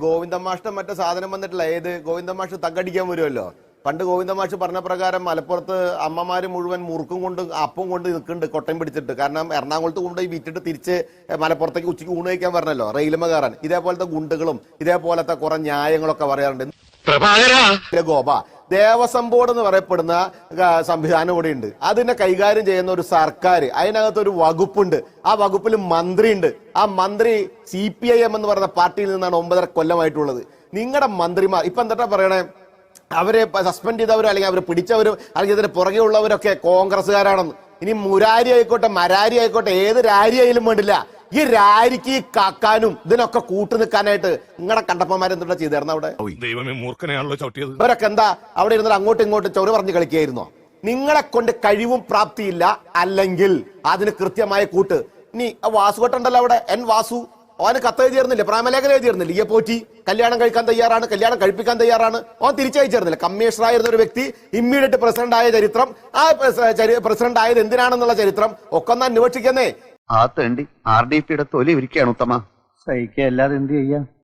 ഗോവിന്ദമാഷ്ടം മറ്റേ സാധനം വന്നിട്ടില്ല. ഏത് ഗോവിന്ദമാഷ് തగ్గടിക്കാൻ വരുമല്ലോ. പണ്ട് ഗോവിന്ദമാഷ് പറഞ്ഞ പ്രകാരം മലപ്പുറത്ത് അമ്മമാര് മുഴുവൻ മുറുക്കും കൊണ്ട് അപ്പം കൊണ്ട് നിൽക്കുന്നുണ്ട് കൊട്ടയും പിടിച്ചിട്ട്. കാരണം എറണാകുളത്ത് കൊണ്ടുപോയി വിറ്റിട്ട് തിരിച്ച് മലപ്പുറത്തേക്ക് ഉച്ചയ്ക്ക് ഊണ് കഴിക്കാൻ പറഞ്ഞല്ലോ റെയിലുമ കയറാൻ. ഇതേപോലത്തെ ഗുണ്ടുകളും ഇതേപോലത്തെ കുറെ ന്യായങ്ങളൊക്കെ പറയാറുണ്ട്. ഗോപ ദേവസ്വം ബോർഡ് എന്ന് പറയപ്പെടുന്ന സംവിധാനം ഇവിടെ ഉണ്ട്. അതിനെ കൈകാര്യം ചെയ്യുന്ന ഒരു സർക്കാർ, അതിനകത്ത് ഒരു വകുപ്പുണ്ട്. ആ വകുപ്പിൽ മന്ത്രിയുണ്ട്. ആ മന്ത്രി CPIM എന്ന് പറയുന്ന പാർട്ടിയിൽ നിന്നാണ് 9.5 കൊല്ലമായിട്ടുള്ളത്. നിങ്ങളുടെ മന്ത്രിമാർ ഇപ്പൊ എന്താ പറയണേ, അവരെ സസ്പെൻഡ് ചെയ്തവരോ അല്ലെങ്കിൽ അവരെ പിടിച്ചവരോ അല്ലെങ്കിൽ ഇതിന് പുറകെ ഉള്ളവരൊക്കെ കോൺഗ്രസ്സുകാരാണെന്ന്. ഇനി മുരാരി ആയിക്കോട്ടെ മരാരി ആയിക്കോട്ടെ ഏത് രാരി ആയാലും വേണ്ടില്ല, ഈ രാരിക്ക് കാക്കാനും ഇതിനൊക്കെ കൂട്ടു നിൽക്കാനായിട്ട് നിങ്ങളുടെ കണ്ടപ്പന്മാരെന്താ ചെയ്തിരുന്ന അവിടെ? ഇവരൊക്കെ എന്താ അവിടെ ഇരുന്നിട്ട് അങ്ങോട്ടും ഇങ്ങോട്ടും ചൊറു പറഞ്ഞ് കളിക്കുകയായിരുന്നോ? നിങ്ങളെ കൊണ്ട് കഴിവും പ്രാപ്തിയില്ല, അല്ലെങ്കിൽ അതിന് കൃത്യമായ കൂട്ട്. ഇനി വാസുകൊട്ടുണ്ടല്ലോ അവിടെ, വാസു, അവന് കത്ത് എഴുതിയിരുന്നില്ല, പ്രേമലേഖനം എഴുതിയിരുന്നില്ല. ഈ പോറ്റി കല്യാണം കഴിക്കാൻ തയ്യാറാണ്, കല്യാണം കഴിപ്പിക്കാൻ തയ്യാറാണ്. അവൻ തിരിച്ചയച്ചിരുന്നില്ല. കമ്മീഷണറായിരുന്ന ഒരു വ്യക്തി ഇമ്മീഡിയറ്റ് പ്രസിഡന്റ് ആയ ചരിത്രം, ആ പ്രസിഡന്റ് ആയത് എന്തിനാണെന്നുള്ള ചരിത്രം ഒക്കെ ഒന്ന് അന്വേഷിക്കുന്നേ. ആ തേണ്ടി RDPയുടെ തൊലി ഇരിക്കുകയാണ് ഉത്തമ. സഹിക്കുക അല്ലാതെ എന്ത് ചെയ്യാ?